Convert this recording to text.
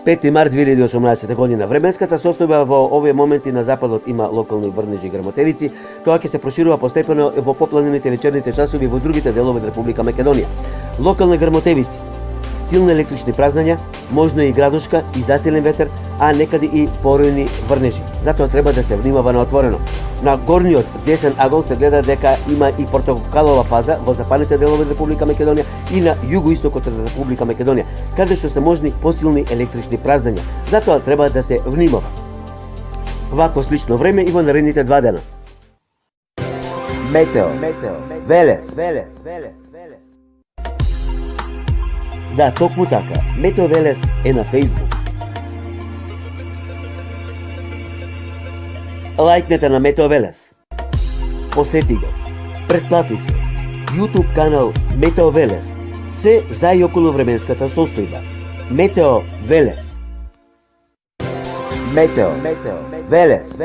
5 март 2018 година. Временската состојба во овие моменти на западот има локални врнежи и грмотевици, тоа ќе се проширува постепено во попланените вечерните часови во другите делови од Република Македонија. Локални грмотевици, силни електрични празнања, можно и градушка и засилен ветер, а некаде и поројни врнежи. Затоа треба да се внимава на отворено. На горниот десен агол се гледа дека има и портокалова фаза во западните делови од Република Македонија и на југоистокот од Република Македонија, каде што се можни посилни електрични празнања. Затоа треба да се внимава. Вакво слично време и во наредните 2 дена. Метео. Велес. Да, токму така. Метео Велес е на Facebook. Лајкнете на Метео Велес. Посети го. Претплати се. YouTube канал Метео Велес. Се за и околу временската состојба. Метео Велес. Метео Велес.